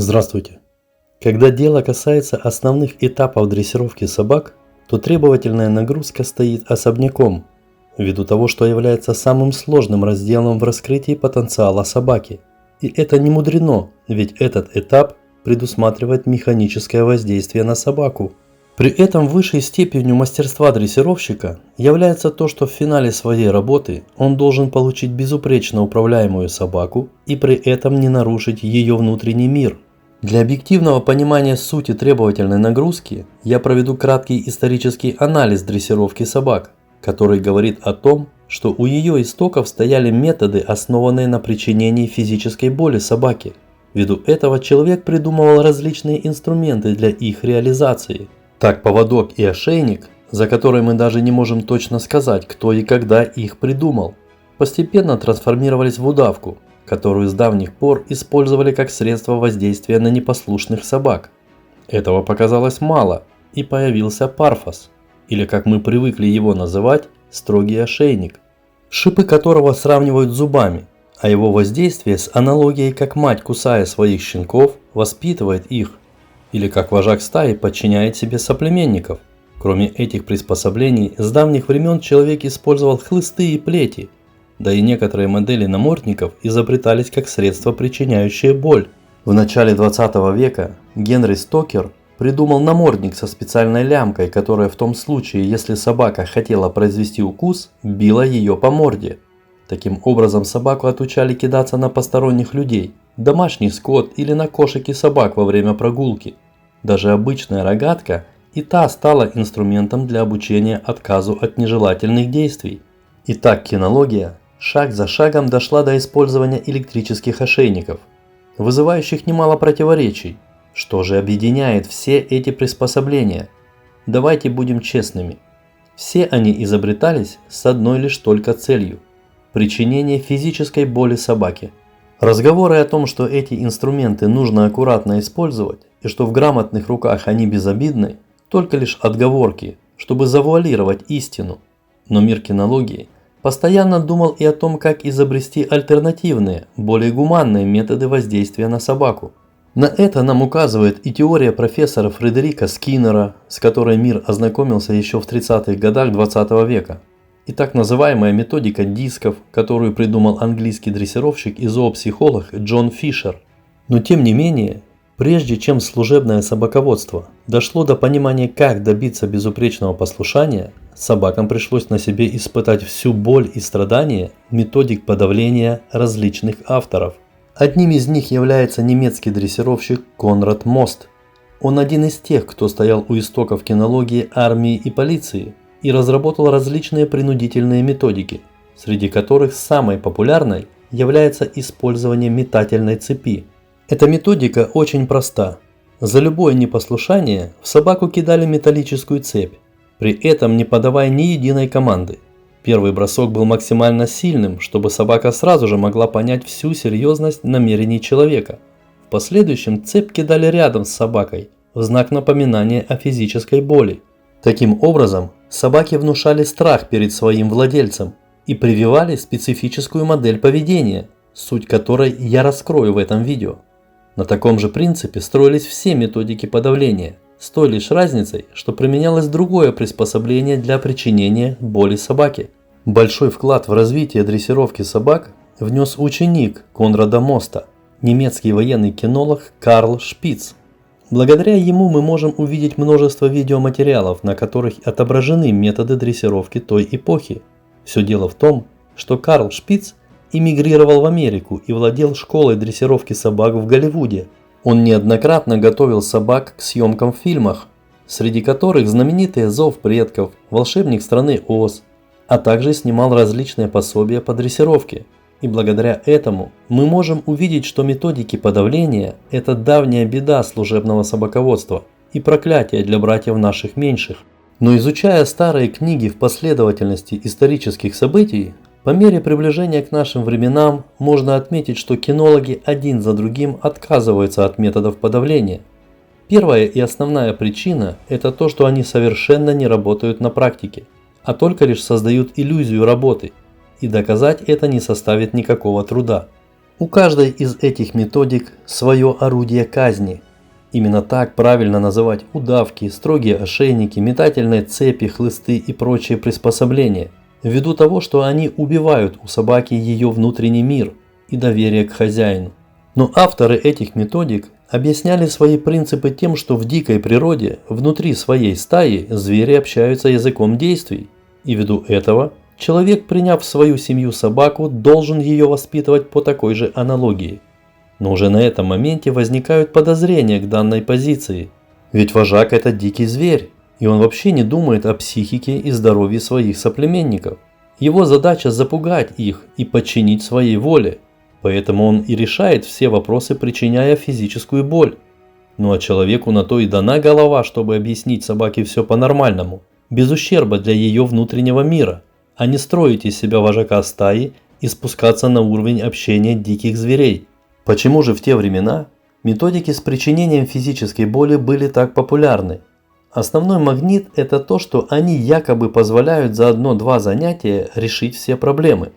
Здравствуйте. Когда дело касается основных этапов дрессировки собак, то требовательная нагрузка стоит особняком, ввиду того, что является самым сложным разделом в раскрытии потенциала собаки. И это не мудрено, ведь этот этап предусматривает механическое воздействие на собаку. При этом высшей степенью мастерства дрессировщика является то, что в финале своей работы он должен получить безупречно управляемую собаку и при этом не нарушить ее внутренний мир. Для объективного понимания сути требовательной нагрузки я проведу краткий исторический анализ дрессировки собак, который говорит о том, что у ее истоков стояли методы, основанные на причинении физической боли собаке. Ввиду этого человек придумывал различные инструменты для их реализации. Так поводок и ошейник, за которые мы даже не можем точно сказать, кто и когда их придумал, постепенно трансформировались в удавку, которую с давних пор использовали как средство воздействия на непослушных собак. Этого показалось мало, и появился парфос, или как мы привыкли его называть, строгий ошейник, шипы которого сравнивают с зубами, а его воздействие с аналогией, как мать, кусая своих щенков, воспитывает их, или как вожак стаи подчиняет себе соплеменников. Кроме этих приспособлений, с давних времен человек использовал хлысты и плети, да и некоторые модели намордников изобретались как средство, причиняющее боль. В начале 20 века Генри Стокер придумал намордник со специальной лямкой, которая в том случае, если собака хотела произвести укус, била ее по морде. Таким образом, собаку отучали кидаться на посторонних людей, домашний скот или на кошек и собак во время прогулки. Даже обычная рогатка и та стала инструментом для обучения отказу от нежелательных действий. Итак, кинология шаг за шагом дошла до использования электрических ошейников, вызывающих немало противоречий. Что же объединяет все эти приспособления? Давайте будем честными. Все они изобретались с одной лишь только целью – причинение физической боли собаке. Разговоры о том, что эти инструменты нужно аккуратно использовать и что в грамотных руках они безобидны, только лишь отговорки, чтобы завуалировать истину. Но мир кинологии постоянно думал и о том, как изобрести альтернативные, более гуманные методы воздействия на собаку. На это нам указывает и теория профессора Фредерика Скиннера, с которой мир ознакомился еще в 30-х годах 20 века, и так называемая методика дисков, которую придумал английский дрессировщик и зоопсихолог Джон Фишер. Но тем не менее, прежде чем служебное собаководство дошло до понимания, как добиться безупречного послушания, собакам пришлось на себе испытать всю боль и страдания методик подавления различных авторов. Одним из них является немецкий дрессировщик Конрад Мост. Он один из тех, кто стоял у истоков кинологии армии и полиции и разработал различные принудительные методики, среди которых самой популярной является использование метательной цепи. Эта методика очень проста. За любое непослушание в собаку кидали металлическую цепь, при этом не подавая ни единой команды. Первый бросок был максимально сильным, чтобы собака сразу же могла понять всю серьезность намерений человека. В последующем цепь кидали рядом с собакой, в знак напоминания о физической боли. Таким образом, собаки внушали страх перед своим владельцем и прививали специфическую модель поведения, суть которой я раскрою в этом видео. На таком же принципе строились все методики подавления, с той лишь разницей, что применялось другое приспособление для причинения боли собаке. Большой вклад в развитие дрессировки собак внес ученик Конрада Моста, немецкий военный кинолог Карл Шпиц. Благодаря ему мы можем увидеть множество видеоматериалов, на которых отображены методы дрессировки той эпохи. Все дело в том, что Карл Шпиц эмигрировал в Америку и владел школой дрессировки собак в Голливуде. Он неоднократно готовил собак к съемкам в фильмах, среди которых знаменитые «Зов предков», «Волшебник страны Оз», а также снимал различные пособия по дрессировке. И благодаря этому мы можем увидеть, что методики подавления – это давняя беда служебного собаководства и проклятие для братьев наших меньших. Но изучая старые книги в последовательности исторических событий, по мере приближения к нашим временам можно отметить, что кинологи один за другим отказываются от методов подавления. Первая и основная причина – это то, что они совершенно не работают на практике, а только лишь создают иллюзию работы, и доказать это не составит никакого труда. У каждой из этих методик свое орудие казни. Именно так правильно называть удавки, строгие ошейники, метательные цепи, хлысты и прочие приспособления, ввиду того, что они убивают у собаки ее внутренний мир и доверие к хозяину. Но авторы этих методик объясняли свои принципы тем, что в дикой природе, внутри своей стаи, звери общаются языком действий, и ввиду этого человек, приняв в свою семью собаку, должен ее воспитывать по такой же аналогии. Но уже на этом моменте возникают подозрения к данной позиции, ведь вожак – это дикий зверь, и он вообще не думает о психике и здоровье своих соплеменников. Его задача запугать их и подчинить своей воле. Поэтому он и решает все вопросы, причиняя физическую боль. Ну а человеку на то и дана голова, чтобы объяснить собаке все по-нормальному, без ущерба для ее внутреннего мира, а не строить из себя вожака стаи и спускаться на уровень общения диких зверей. Почему же в те времена методики с причинением физической боли были так популярны? Основной магнит – это то, что они якобы позволяют за одно-два занятия решить все проблемы.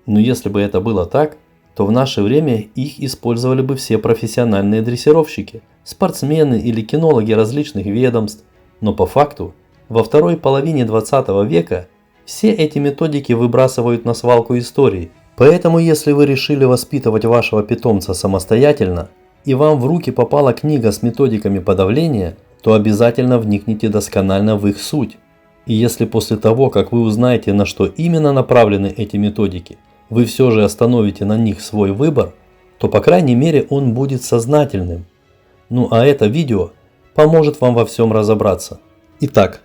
Но если бы это было так, то в наше время их использовали бы все профессиональные дрессировщики, спортсмены или кинологи различных ведомств. Но по факту, во второй половине 20 века все эти методики выбрасывают на свалку истории. Поэтому если вы решили воспитывать вашего питомца самостоятельно, и вам в руки попала книга с методиками подавления, то обязательно вникните досконально в их суть. И если после того, как вы узнаете, на что именно направлены эти методики, вы все же остановите на них свой выбор, то по крайней мере он будет сознательным. Ну а это видео поможет вам во всем разобраться. Итак,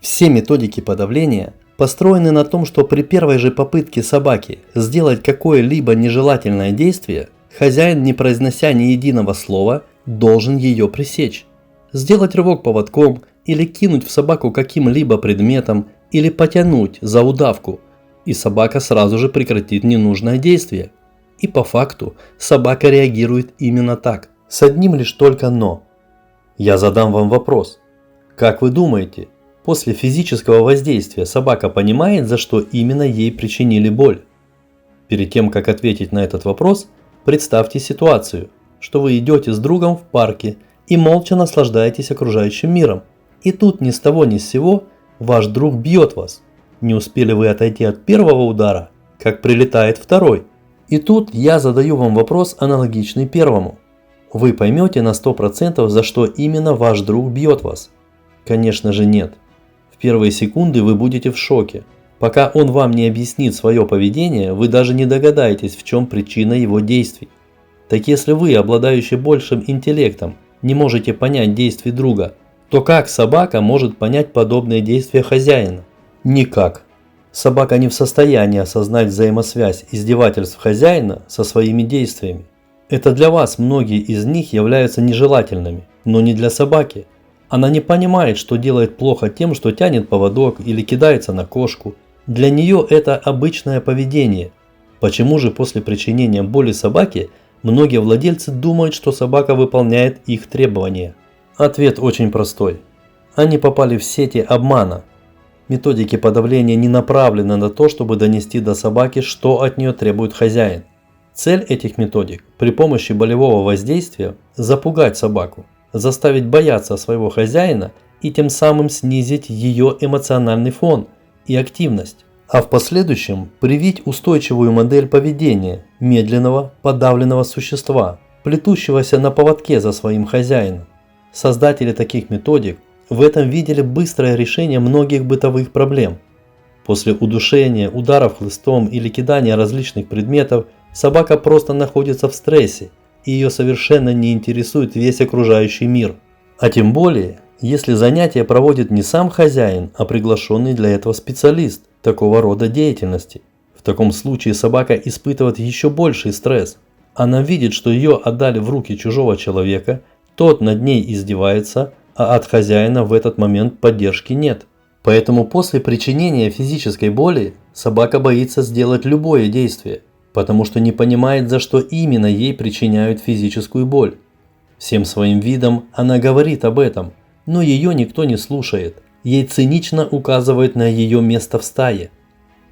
все методики подавления построены на том, что при первой же попытке собаки сделать какое-либо нежелательное действие, хозяин, не произнося ни единого слова, должен ее пресечь. Сделать рывок поводком или кинуть в собаку каким-либо предметом или потянуть за удавку, и собака сразу же прекратит ненужное действие. И по факту собака реагирует именно так, с одним лишь только «но». Я задам вам вопрос. Как вы думаете, после физического воздействия собака понимает, за что именно ей причинили боль? Перед тем, как ответить на этот вопрос, представьте ситуацию, что вы идете с другом в парке и молча наслаждаетесь окружающим миром. И тут ни с того ни с сего ваш друг бьет вас. Не успели вы отойти от первого удара, как прилетает второй. И тут я задаю вам вопрос, аналогичный первому. Вы поймете на 100%, за что именно ваш друг бьет вас? Конечно же нет. В первые секунды вы будете в шоке. Пока он вам не объяснит свое поведение, вы даже не догадаетесь, в чем причина его действий. Так если вы, обладающий большим интеллектом, не можете понять действий друга, то как собака может понять подобные действия хозяина? Никак. Собака не в состоянии осознать взаимосвязь издевательств хозяина со своими действиями. Это для вас многие из них являются нежелательными, но не для собаки. Она не понимает, что делает плохо тем, что тянет поводок или кидается на кошку. Для нее это обычное поведение. Почему же после причинения боли собаке многие владельцы думают, что собака выполняет их требования? Ответ очень простой. Они попали в сети обмана. Методики подавления не направлены на то, чтобы донести до собаки, что от нее требует хозяин. Цель этих методик при помощи болевого воздействия – запугать собаку, заставить бояться своего хозяина и тем самым снизить ее эмоциональный фон и активность, а в последующем привить устойчивую модель поведения медленного, подавленного существа, плетущегося на поводке за своим хозяином. Создатели таких методик в этом видели быстрое решение многих бытовых проблем. После удушения, ударов хлыстом или кидания различных предметов собака просто находится в стрессе, и ее совершенно не интересует весь окружающий мир. А тем более, если занятие проводит не сам хозяин, а приглашенный для этого специалист такого рода деятельности. В таком случае собака испытывает еще больший стресс. Она видит, что ее отдали в руки чужого человека, тот над ней издевается, а от хозяина в этот момент поддержки нет. Поэтому после причинения физической боли собака боится сделать любое действие, потому что не понимает, за что именно ей причиняют физическую боль. Всем своим видом она говорит об этом, но ее никто не слушает. Ей цинично указывают на ее место в стае.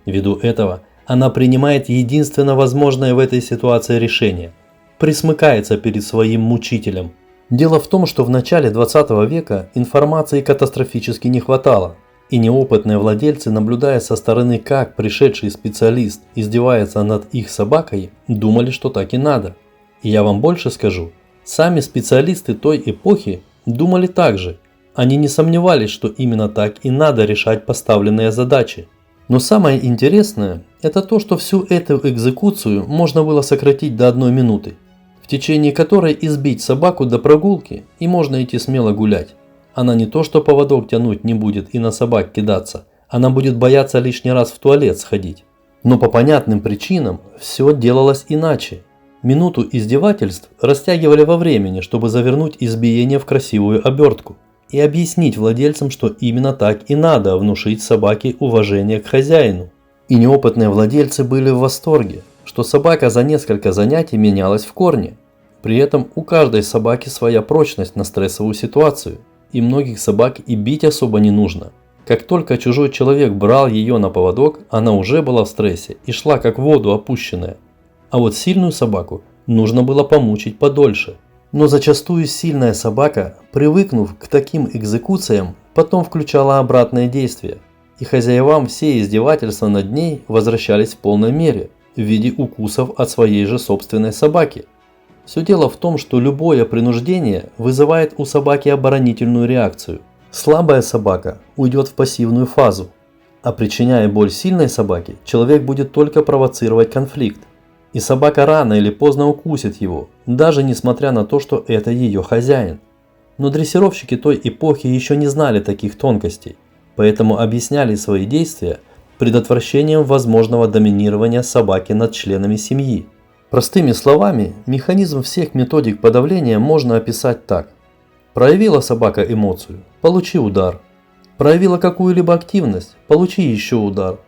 Ввиду этого Она принимает единственно возможное в этой ситуации решение – присмыкается перед своим мучителем. Дело в том, что в начале 20 века информации катастрофически не хватало, и неопытные владельцы, наблюдая со стороны, как пришедший специалист издевается над их собакой, думали, что так и надо. И я вам больше скажу, сами специалисты той эпохи думали так же. Они не сомневались, что именно так и надо решать поставленные задачи. Но самое интересное – это то, что всю эту экзекуцию можно было сократить до 1 минуты, в течение которой избить собаку до прогулки, и можно идти смело гулять. Она не то что поводок тянуть не будет и на собак кидаться, она будет бояться лишний раз в туалет сходить. Но по понятным причинам все делалось иначе. Минуту издевательств растягивали во времени, чтобы завернуть избиение в красивую обертку и объяснить владельцам, что именно так и надо внушить собаке уважение к хозяину. И неопытные владельцы были в восторге, что собака за несколько занятий менялась в корне. При этом у каждой собаки своя прочность на стрессовую ситуацию, и многих собак и бить особо не нужно. Как только чужой человек брал ее на поводок, она уже была в стрессе и шла как в воду опущенная. А вот сильную собаку нужно было помучить подольше. Но зачастую сильная собака, привыкнув к таким экзекуциям, потом включала обратное действие, и хозяевам все издевательства над ней возвращались в полной мере в виде укусов от своей же собственной собаки. Все дело в том, что любое принуждение вызывает у собаки оборонительную реакцию. Слабая собака уйдет в пассивную фазу, а причиняя боль сильной собаке, человек будет только провоцировать конфликт. И собака рано или поздно укусит его, даже несмотря на то, что это ее хозяин. Но дрессировщики той эпохи еще не знали таких тонкостей, поэтому объясняли свои действия предотвращением возможного доминирования собаки над членами семьи. Простыми словами, механизм всех методик подавления можно описать так. Проявила собака эмоцию – получи удар. Проявила какую-либо активность – получи еще удар.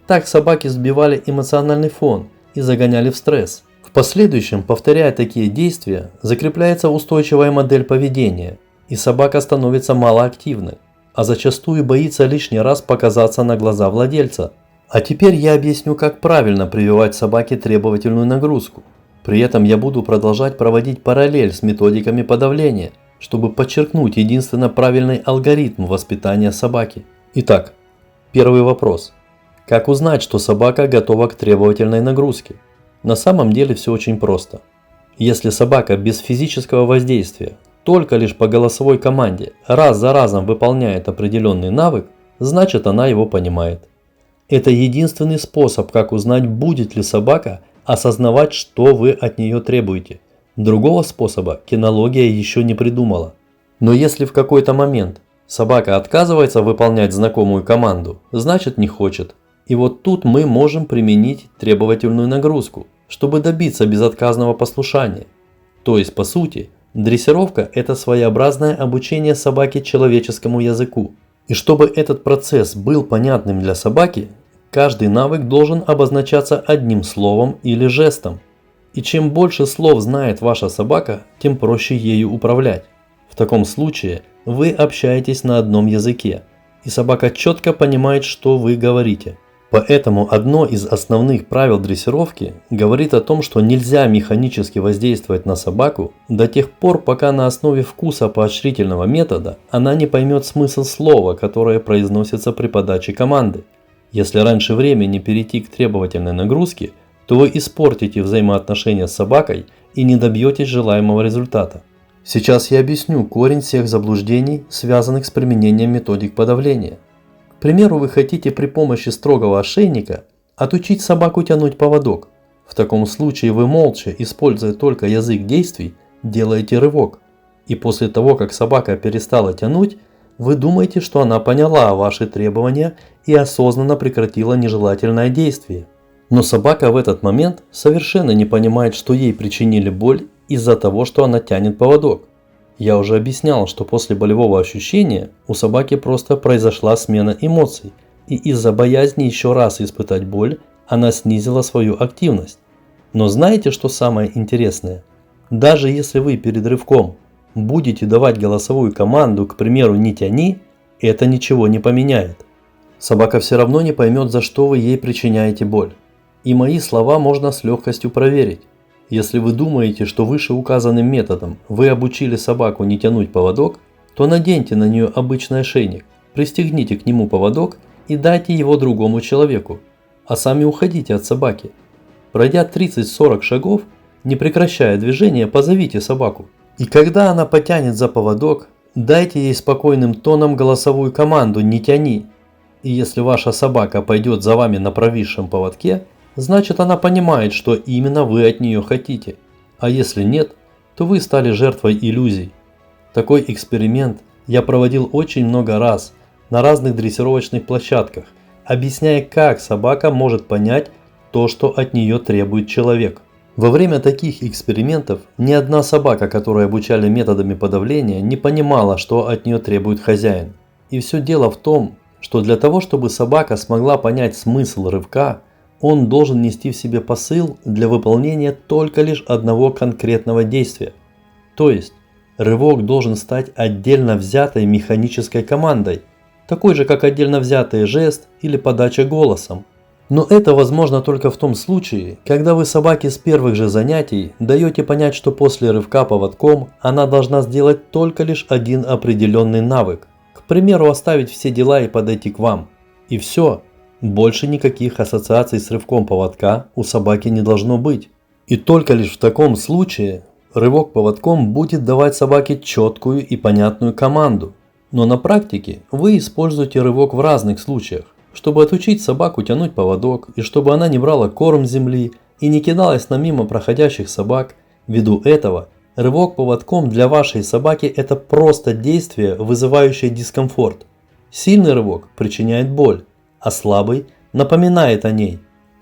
Так собаки сбивали эмоциональный фон и загоняли в стресс. В последующем, повторяя такие действия, закрепляется устойчивая модель поведения, и собака становится малоактивной, а зачастую боится лишний раз показаться на глаза владельца. А теперь я объясню, как правильно прививать собаке требовательную нагрузку. При этом я буду продолжать проводить параллель с методиками подавления, чтобы подчеркнуть единственно правильный алгоритм воспитания собаки. Итак, первый вопрос. Как узнать, что собака готова к требовательной нагрузке? На самом деле все очень просто. Если собака без физического воздействия, только лишь по голосовой команде, раз за разом выполняет определенный навык, значит она его понимает. Это единственный способ, как узнать, будет ли собака осознавать, что вы от нее требуете. Другого способа кинология еще не придумала. Но если в какой-то момент собака отказывается выполнять знакомую команду, значит не хочет. И вот тут мы можем применить требовательную нагрузку, чтобы добиться безотказного послушания. То есть, по сути, дрессировка – это своеобразное обучение собаки человеческому языку. И чтобы этот процесс был понятным для собаки, каждый навык должен обозначаться одним словом или жестом. И чем больше слов знает ваша собака, тем проще ею управлять. В таком случае вы общаетесь на одном языке, и собака четко понимает, что вы говорите. Поэтому одно из основных правил дрессировки говорит о том, что нельзя механически воздействовать на собаку до тех пор, пока на основе вкуса поощрительного метода она не поймет смысл слова, которое произносится при подаче команды. Если раньше времени перейти к требовательной нагрузке, то вы испортите взаимоотношения с собакой и не добьетесь желаемого результата. Сейчас я объясню корень всех заблуждений, связанных с применением методик подавления. К примеру, вы хотите при помощи строгого ошейника отучить собаку тянуть поводок. В таком случае вы молча, используя только язык действий, делаете рывок. И после того, как собака перестала тянуть, вы думаете, что она поняла ваши требования и осознанно прекратила нежелательное действие. Но собака в этот момент совершенно не понимает, что ей причинили боль из-за того, что она тянет поводок. Я уже объяснял, что после болевого ощущения у собаки просто произошла смена эмоций, и из-за боязни еще раз испытать боль она снизила свою активность. Но знаете, что самое интересное? Даже если вы перед рывком будете давать голосовую команду, к примеру, «не тяни», это ничего не поменяет. Собака все равно не поймет, за что вы ей причиняете боль. И мои слова можно с легкостью проверить. Если вы думаете, что вышеуказанным методом вы обучили собаку не тянуть поводок, то наденьте на нее обычный ошейник, пристегните к нему поводок и дайте его другому человеку, а сами уходите от собаки. Пройдя 30-40 шагов, не прекращая движения, позовите собаку. И когда она потянет за поводок, дайте ей спокойным тоном голосовую команду «не тяни». И если ваша собака пойдет за вами на провисшем поводке, значит она понимает, что именно вы от нее хотите. А если нет, то вы стали жертвой иллюзий. Такой эксперимент я проводил очень много раз на разных дрессировочных площадках, объясняя, как собака может понять то, что от нее требует человек. Во время таких экспериментов ни одна собака, которую обучали методами подавления, не понимала, что от нее требует хозяин. И все дело в том, что для того, чтобы собака смогла понять смысл рывка, он должен нести в себе посыл для выполнения только лишь одного конкретного действия. То есть, рывок должен стать отдельно взятой механической командой, такой же, как отдельно взятый жест или подача голосом. Но это возможно только в том случае, когда вы собаке с первых же занятий даете понять, что после рывка поводком она должна сделать только лишь один определенный навык. К примеру, оставить все дела и подойти к вам. И все. Больше никаких ассоциаций с рывком поводка у собаки не должно быть. И только лишь в таком случае рывок поводком будет давать собаке четкую и понятную команду. Но на практике вы используете рывок в разных случаях, чтобы отучить собаку тянуть поводок и чтобы она не брала корм с земли и не кидалась на мимо проходящих собак. Ввиду этого рывок поводком для вашей собаки – это просто действие, вызывающее дискомфорт. Сильный рывок причиняет боль, а слабый напоминает о ней.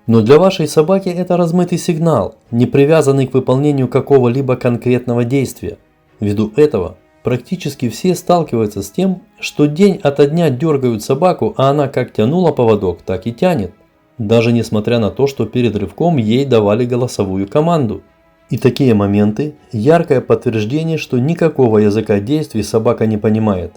Но для вашей собаки это размытый сигнал, не привязанный к выполнению какого-либо конкретного действия. Ввиду этого практически все сталкиваются с тем, что день ото дня дергают собаку, а она как тянула поводок, так и тянет, даже несмотря на то, что перед рывком ей давали голосовую команду. И такие моменты – яркое подтверждение, что никакого языка действий собака не понимает.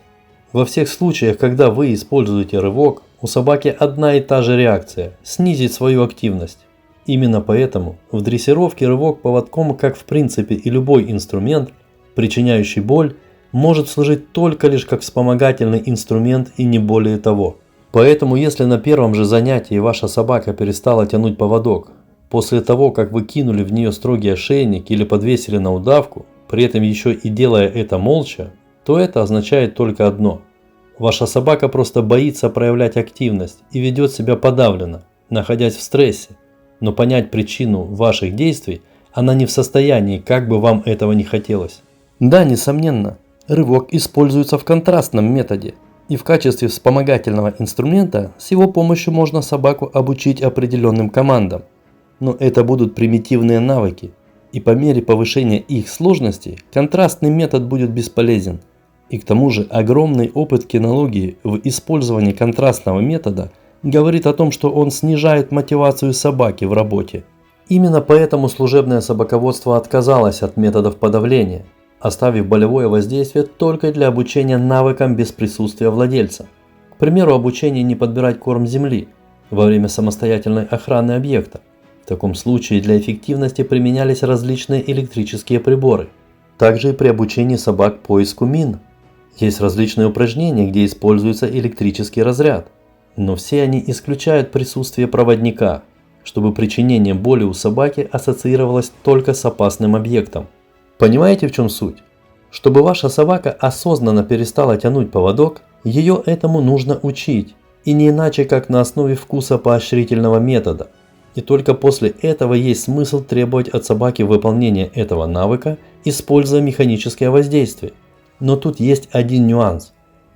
Во всех случаях, когда вы используете рывок, у собаки одна и та же реакция – снизить свою активность. Именно поэтому в дрессировке рывок поводком, как в принципе и любой инструмент, причиняющий боль, может служить только лишь как вспомогательный инструмент и не более того. Поэтому если на первом же занятии ваша собака перестала тянуть поводок, после того как вы кинули в нее строгий ошейник или подвесили на удавку, при этом еще и делая это молча, то это означает только одно. Ваша собака просто боится проявлять активность и ведет себя подавленно, находясь в стрессе, но понять причину ваших действий она не в состоянии, как бы вам этого не хотелось. Да, несомненно, рывок используется в контрастном методе, и в качестве вспомогательного инструмента с его помощью можно собаку обучить определенным командам. Но это будут примитивные навыки, и по мере повышения их сложности контрастный метод будет бесполезен. И к тому же огромный опыт кинологии в использовании контрастного метода говорит о том, что он снижает мотивацию собаки в работе. Именно поэтому служебное собаководство отказалось от методов подавления, оставив болевое воздействие только для обучения навыкам без присутствия владельца. К примеру, обучение не подбирать корм земли во время самостоятельной охраны объекта. В таком случае для эффективности применялись различные электрические приборы. Также и при обучении собак поиску мин. Есть различные упражнения, где используется электрический разряд, но все они исключают присутствие проводника, чтобы причинение боли у собаки ассоциировалось только с опасным объектом. Понимаете, в чем суть? Чтобы ваша собака осознанно перестала тянуть поводок, ее этому нужно учить, и не иначе, как на основе вкуса поощрительного метода. И только после этого есть смысл требовать от собаки выполнения этого навыка, используя механическое воздействие. Но тут есть один нюанс.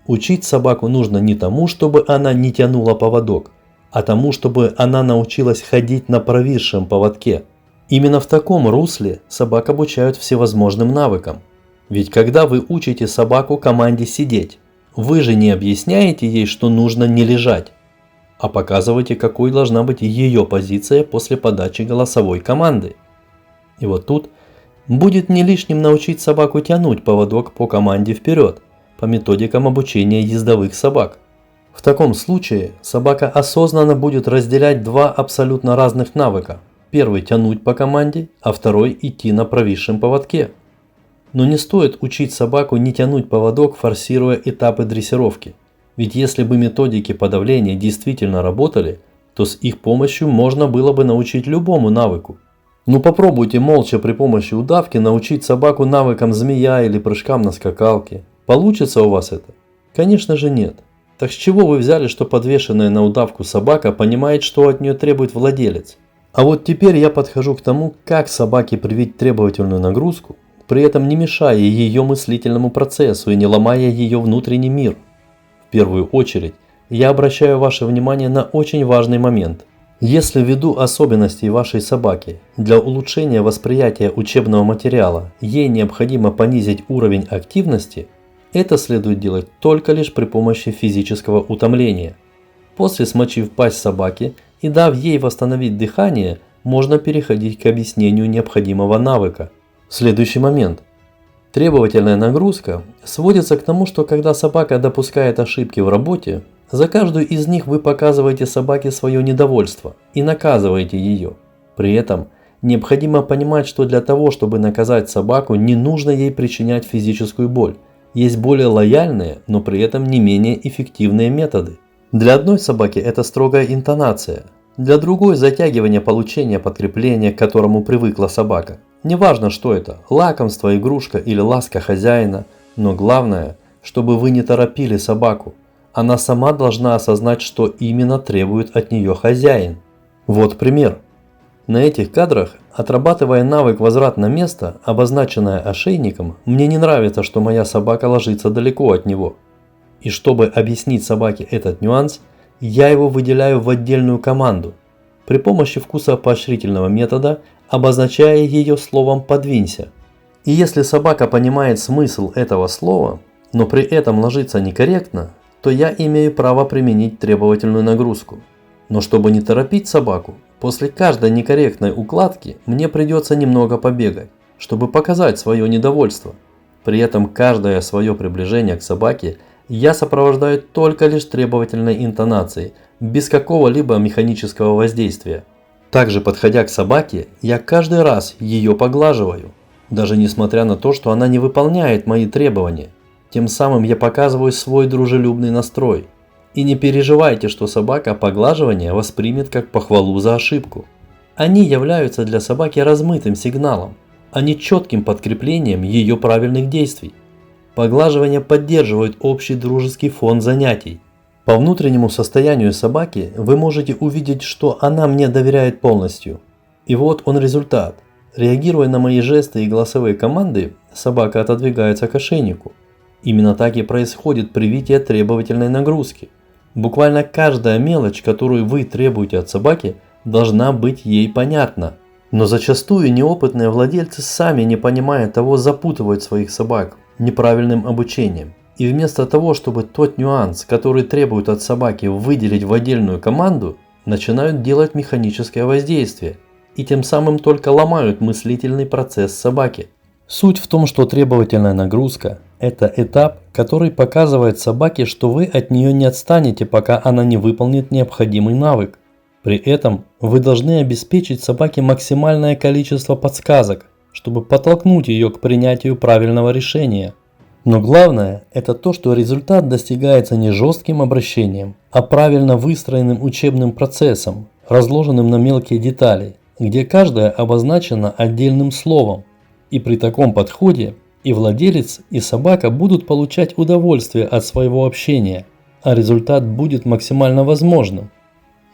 Учить собаку нужно не тому, чтобы она не тянула поводок, а тому, чтобы она научилась ходить на провисшем поводке. Именно в таком русле собак обучают всевозможным навыкам. Ведь когда вы учите собаку команде сидеть, вы же не объясняете ей, что нужно не лежать, а показываете, какой должна быть ее позиция после подачи голосовой команды. И вот тут будет не лишним научить собаку тянуть поводок по команде вперед, по методикам обучения ездовых собак. В таком случае собака осознанно будет разделять два абсолютно разных навыка. Первый – тянуть по команде, а второй – идти на провисшем поводке. Но не стоит учить собаку не тянуть поводок, форсируя этапы дрессировки. Ведь если бы методики подавления действительно работали, то с их помощью можно было бы научить любому навыку. Ну попробуйте молча при помощи удавки научить собаку навыкам змея или прыжкам на скакалке. Получится у вас это? Конечно же нет. Так с чего вы взяли, что подвешенная на удавку собака понимает, что от нее требует владелец? А вот теперь я подхожу к тому, как собаке привить требовательную нагрузку, при этом не мешая ее мыслительному процессу и не ломая ее внутренний мир. В первую очередь, я обращаю ваше внимание на очень важный момент. Если ввиду особенностей вашей собаки для улучшения восприятия учебного материала ей необходимо понизить уровень активности, это следует делать только лишь при помощи физического утомления. После смочив пасть собаки и дав ей восстановить дыхание, можно переходить к объяснению необходимого навыка. Следующий момент. Требовательная нагрузка сводится к тому, что когда собака допускает ошибки в работе, за каждую из них вы показываете собаке свое недовольство и наказываете ее. При этом необходимо понимать, что для того, чтобы наказать собаку, не нужно ей причинять физическую боль. Есть более лояльные, но при этом не менее эффективные методы. Для одной собаки это строгая интонация, для другой затягивание получения подкрепления, к которому привыкла собака. Неважно, что это – лакомство, игрушка или ласка хозяина, но главное, чтобы вы не торопили собаку. Она сама должна осознать, что именно требует от нее хозяин. Вот пример. На этих кадрах, отрабатывая навык возврат на место, обозначенное ошейником, мне не нравится, что моя собака ложится далеко от него. И чтобы объяснить собаке этот нюанс, я его выделяю в отдельную команду, при помощи вкусопоощрительного метода, обозначая ее словом «подвинься». И если собака понимает смысл этого слова, но при этом ложится некорректно, то я имею право применить требовательную нагрузку. Но чтобы не торопить собаку, после каждой некорректной укладки мне придется немного побегать, чтобы показать свое недовольство. При этом каждое свое приближение к собаке я сопровождаю только лишь требовательной интонацией, без какого-либо механического воздействия. Также, подходя к собаке, я каждый раз ее поглаживаю, даже несмотря на то, что она не выполняет мои требования. Тем самым я показываю свой дружелюбный настрой. И не переживайте, что собака поглаживание воспримет как похвалу за ошибку. Они являются для собаки размытым сигналом, а не четким подкреплением ее правильных действий. Поглаживание поддерживает общий дружеский фон занятий. По внутреннему состоянию собаки вы можете увидеть, что она мне доверяет полностью. И вот он результат. Реагируя на мои жесты и голосовые команды, собака отодвигается к ошейнику. Именно так и происходит привитие требовательной нагрузки. Буквально каждая мелочь, которую вы требуете от собаки, должна быть ей понятна. Но зачастую неопытные владельцы, сами не понимая того, запутывают своих собак неправильным обучением. И вместо того, чтобы тот нюанс, который требует от собаки, выделить в отдельную команду, начинают делать механическое воздействие. И тем самым только ломают мыслительный процесс собаки. Суть в том, что требовательная нагрузка – это этап, который показывает собаке, что вы от нее не отстанете, пока она не выполнит необходимый навык. При этом вы должны обеспечить собаке максимальное количество подсказок, чтобы подтолкнуть ее к принятию правильного решения. Но главное – это то, что результат достигается не жестким обращением, а правильно выстроенным учебным процессом, разложенным на мелкие детали, где каждая обозначена отдельным словом. И при таком подходе и владелец, и собака будут получать удовольствие от своего общения, а результат будет максимально возможным.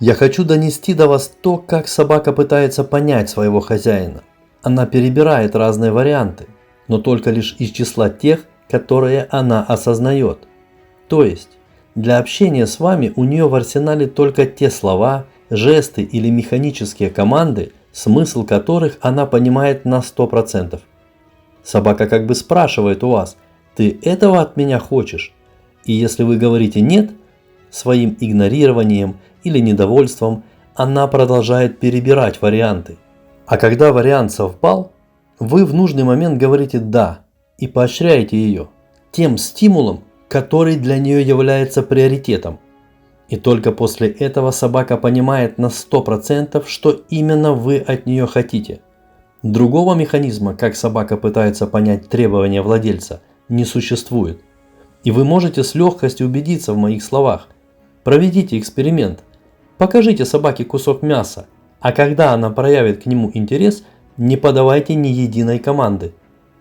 Я хочу донести до вас то, как собака пытается понять своего хозяина. Она перебирает разные варианты, но только лишь из числа тех, которые она осознает. То есть, для общения с вами у нее в арсенале только те слова, жесты или механические команды, смысл которых она понимает на 100%. Собака как бы спрашивает у вас: «Ты этого от меня хочешь?» И если вы говорите «нет», своим игнорированием или недовольством она продолжает перебирать варианты. А когда вариант совпал, вы в нужный момент говорите «да» и поощряете ее тем стимулом, который для нее является приоритетом. И только после этого собака понимает на 100%, что именно вы от нее хотите. Другого механизма, как собака пытается понять требования владельца, не существует. И вы можете с легкостью убедиться в моих словах. Проведите эксперимент. Покажите собаке кусок мяса, а когда она проявит к нему интерес, не подавайте ни единой команды.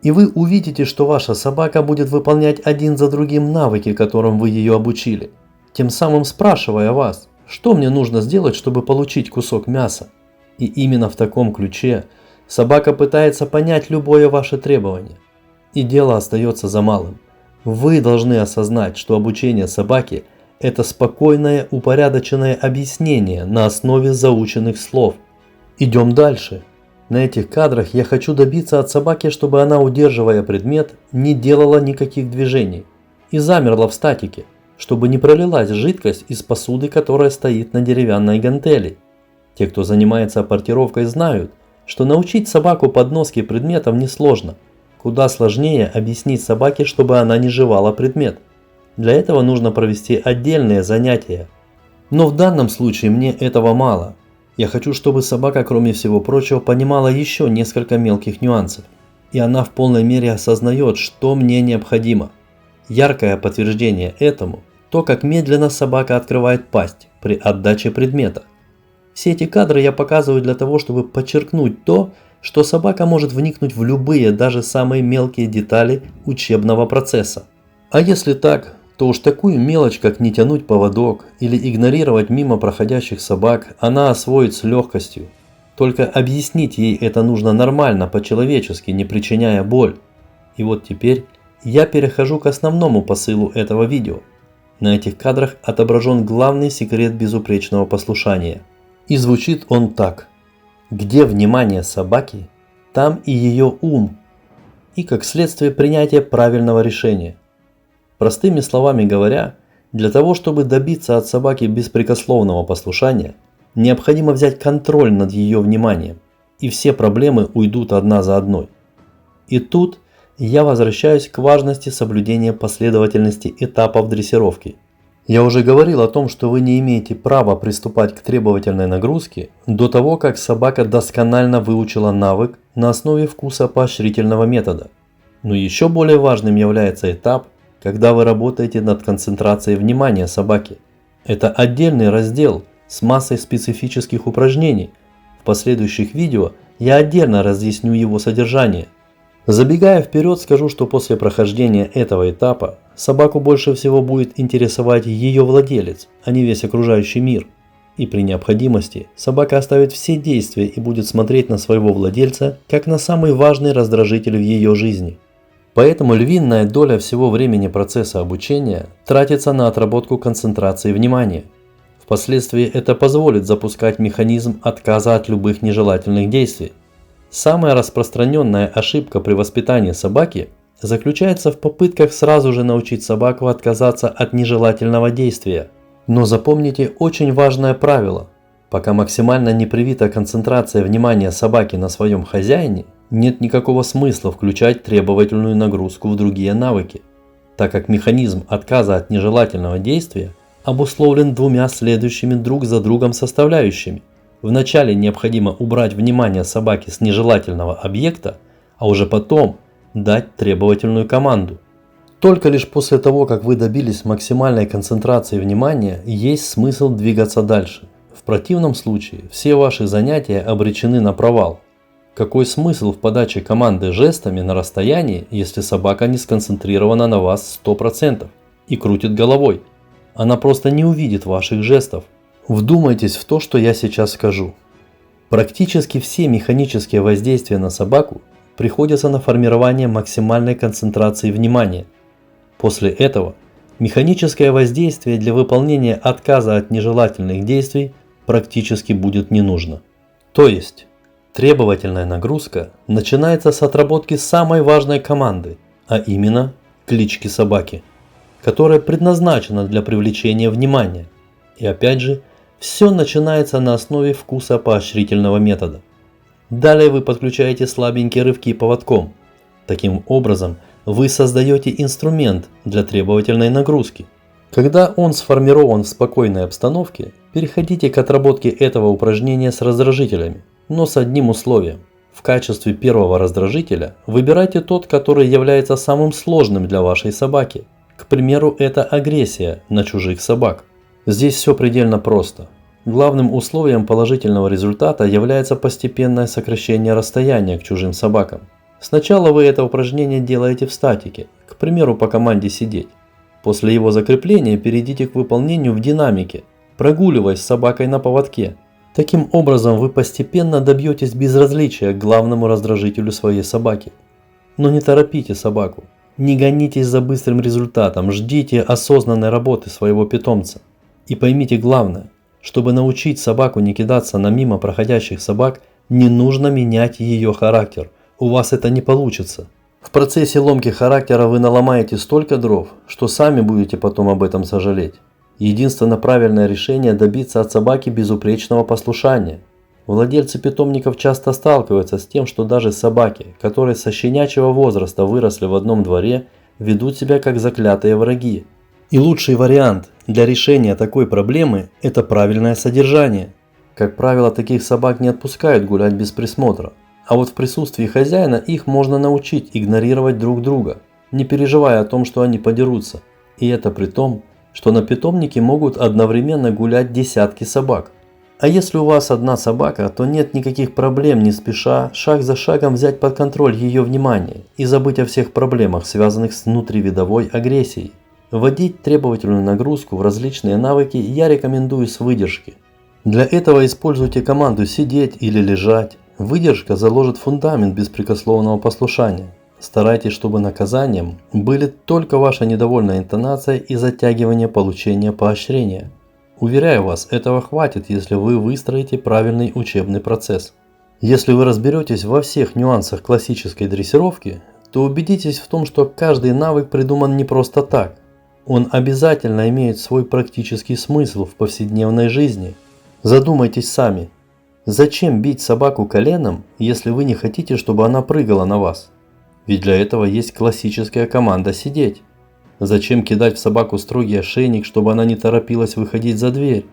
И вы увидите, что ваша собака будет выполнять один за другим навыки, которым вы ее обучили. Тем самым спрашивая вас, что мне нужно сделать, чтобы получить кусок мяса. И именно в таком ключе собака пытается понять любое ваше требование. И дело остается за малым. Вы должны осознать, что обучение собаки – это спокойное, упорядоченное объяснение на основе заученных слов. Идем дальше. На этих кадрах я хочу добиться от собаки, чтобы она, удерживая предмет, не делала никаких движений и замерла в статике, чтобы не пролилась жидкость из посуды, которая стоит на деревянной гантели. Те, кто занимается апортировкой, знают, что научить собаку подноске предметов несложно. Куда сложнее объяснить собаке, чтобы она не жевала предмет. Для этого нужно провести отдельные занятия. Но в данном случае мне этого мало. Я хочу, чтобы собака, кроме всего прочего, понимала еще несколько мелких нюансов. И она в полной мере осознает, что мне необходимо. Яркое подтверждение этому – то, как медленно собака открывает пасть при отдаче предмета. Все эти кадры я показываю для того, чтобы подчеркнуть то, что собака может вникнуть в любые, даже самые мелкие детали учебного процесса. А если так, то уж такую мелочь, как не тянуть поводок или игнорировать мимо проходящих собак, она освоит с легкостью. Только объяснить ей это нужно нормально, по-человечески, не причиняя боль. И вот теперь я перехожу к основному посылу этого видео. На этих кадрах отображен главный секрет безупречного послушания. И звучит он так. Где внимание собаки, там и ее ум, и как следствие принятие правильного решения. Простыми словами говоря, для того, чтобы добиться от собаки беспрекословного послушания, необходимо взять контроль над ее вниманием, и все проблемы уйдут одна за одной. И тут я возвращаюсь к важности соблюдения последовательности этапов дрессировки. Я уже говорил о том, что вы не имеете права приступать к требовательной нагрузке до того, как собака досконально выучила навык на основе вкуса поощрительного метода. Но еще более важным является этап, когда вы работаете над концентрацией внимания собаки. Это отдельный раздел с массой специфических упражнений. В последующих видео я отдельно разъясню его содержание. Забегая вперед, скажу, что после прохождения этого этапа собаку больше всего будет интересовать ее владелец, а не весь окружающий мир. И при необходимости собака оставит все действия и будет смотреть на своего владельца как на самый важный раздражитель в ее жизни. Поэтому львиная доля всего времени процесса обучения тратится на отработку концентрации внимания. Впоследствии это позволит запускать механизм отказа от любых нежелательных действий. Самая распространенная ошибка при воспитании собаки заключается в попытках сразу же научить собаку отказаться от нежелательного действия. Но запомните очень важное правило. Пока максимально не привита концентрация внимания собаки на своем хозяине, нет никакого смысла включать требовательную нагрузку в другие навыки, так как механизм отказа от нежелательного действия обусловлен двумя следующими друг за другом составляющими. Вначале необходимо убрать внимание собаки с нежелательного объекта, а уже потом дать требовательную команду. Только лишь после того, как вы добились максимальной концентрации внимания, есть смысл двигаться дальше. В противном случае все ваши занятия обречены на провал. Какой смысл в подаче команды жестами на расстоянии, если собака не сконцентрирована на вас 100% и крутит головой? Она просто не увидит ваших жестов. Вдумайтесь в то, что я сейчас скажу. Практически все механические воздействия на собаку приходятся на формирование максимальной концентрации внимания. После этого механическое воздействие для выполнения отказа от нежелательных действий практически будет не нужно. То есть, требовательная нагрузка начинается с отработки самой важной команды, а именно клички собаки, которая предназначена для привлечения внимания. И опять же, все начинается на основе вкуса поощрительного метода. Далее вы подключаете слабенькие рывки поводком. Таким образом, вы создаете инструмент для требовательной нагрузки. Когда он сформирован в спокойной обстановке, переходите к отработке этого упражнения с раздражителями, но с одним условием. В качестве первого раздражителя выбирайте тот, который является самым сложным для вашей собаки. К примеру, это агрессия на чужих собак. Здесь все предельно просто. Главным условием положительного результата является постепенное сокращение расстояния к чужим собакам. Сначала вы это упражнение делаете в статике, к примеру, по команде «сидеть». После его закрепления перейдите к выполнению в динамике, прогуливаясь с собакой на поводке. Таким образом вы постепенно добьетесь безразличия к главному раздражителю своей собаки. Но не торопите собаку, не гонитесь за быстрым результатом, ждите осознанной работы своего питомца. И поймите главное, чтобы научить собаку не кидаться на мимо проходящих собак, не нужно менять ее характер, у вас это не получится. В процессе ломки характера вы наломаете столько дров, что сами будете потом об этом сожалеть. Единственно правильное решение – добиться от собаки безупречного послушания. Владельцы питомников часто сталкиваются с тем, что даже собаки, которые со щенячьего возраста выросли в одном дворе, ведут себя как заклятые враги. И лучший вариант для решения такой проблемы – это правильное содержание. Как правило, таких собак не отпускают гулять без присмотра. А вот в присутствии хозяина их можно научить игнорировать друг друга, не переживая о том, что они подерутся. И это при том, что на питомнике могут одновременно гулять десятки собак. А если у вас одна собака, то нет никаких проблем не спеша, шаг за шагом взять под контроль ее внимание и забыть о всех проблемах, связанных с внутривидовой агрессией. Вводить требовательную нагрузку в различные навыки я рекомендую с выдержки. Для этого используйте команду «сидеть» или «лежать». Выдержка заложит фундамент беспрекословного послушания. Старайтесь, чтобы наказанием были только ваша недовольная интонация и затягивание получения поощрения. Уверяю вас, этого хватит, если вы выстроите правильный учебный процесс. Если вы разберетесь во всех нюансах классической дрессировки, то убедитесь в том, что каждый навык придуман не просто так. Он обязательно имеет свой практический смысл в повседневной жизни. Задумайтесь сами. Зачем бить собаку коленом, если вы не хотите, чтобы она прыгала на вас? Ведь для этого есть классическая команда «сидеть». Зачем кидать в собаку строгий ошейник, чтобы она не торопилась выходить за дверь?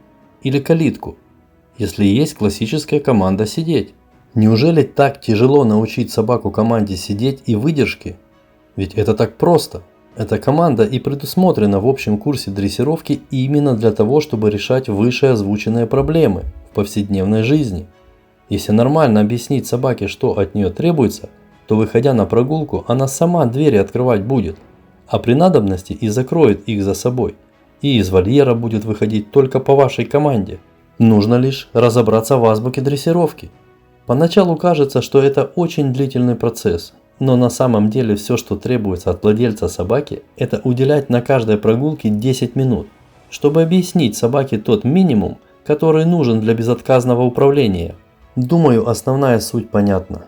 Или калитку, если есть классическая команда «сидеть»? Неужели так тяжело научить собаку команде «сидеть» и выдержке? Ведь это так просто. Эта команда и предусмотрена в общем курсе дрессировки именно для того, чтобы решать выше озвученные проблемы в повседневной жизни. Если нормально объяснить собаке, что от нее требуется, то, выходя на прогулку, она сама двери открывать будет, а при надобности и закроет их за собой, и из вольера будет выходить только по вашей команде. Нужно лишь разобраться в азбуке дрессировки. Поначалу кажется, что это очень длительный процесс, но на самом деле все, что требуется от владельца собаки, это уделять на каждой прогулке 10 минут, чтобы объяснить собаке тот минимум, который нужен для безотказного управления. Думаю, основная суть понятна.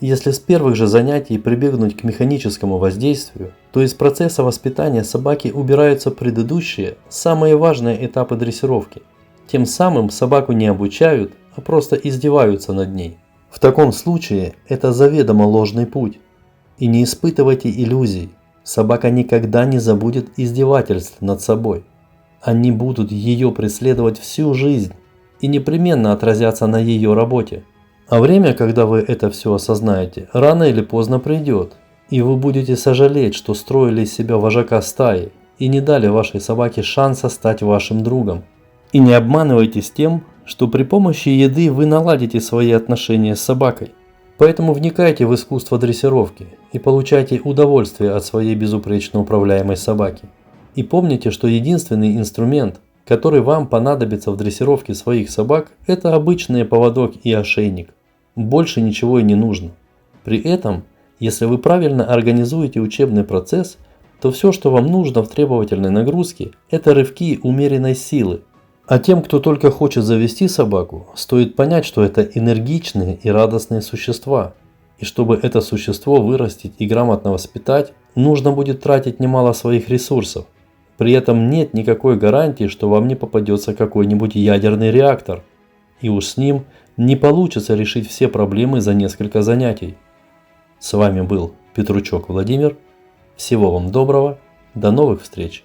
Если с первых же занятий прибегнуть к механическому воздействию, то из процесса воспитания собаки убираются предыдущие, самые важные этапы дрессировки. Тем самым собаку не обучают, а просто издеваются над ней. В таком случае это заведомо ложный путь. И не испытывайте иллюзий. Собака никогда не забудет издевательств над собой. Они будут ее преследовать всю жизнь и непременно отразятся на ее работе. А время, когда вы это все осознаете, рано или поздно придет, и вы будете сожалеть, что строили из себя вожака стаи и не дали вашей собаке шанса стать вашим другом. И не обманывайтесь тем, что при помощи еды вы наладите свои отношения с собакой. Поэтому вникайте в искусство дрессировки и получайте удовольствие от своей безупречно управляемой собаки. И помните, что единственный инструмент, который вам понадобится в дрессировке своих собак, это обычный поводок и ошейник. Больше ничего и не нужно. При этом, если вы правильно организуете учебный процесс, то все, что вам нужно в требовательной нагрузке, это рывки умеренной силы. А тем, кто только хочет завести собаку, стоит понять, что это энергичные и радостные существа. И чтобы это существо вырастить и грамотно воспитать, нужно будет тратить немало своих ресурсов. При этом нет никакой гарантии, что вам не попадется какой-нибудь ядерный реактор. И уж с ним не получится решить все проблемы за несколько занятий. С вами был Петручок Владимир. Всего вам доброго. До новых встреч.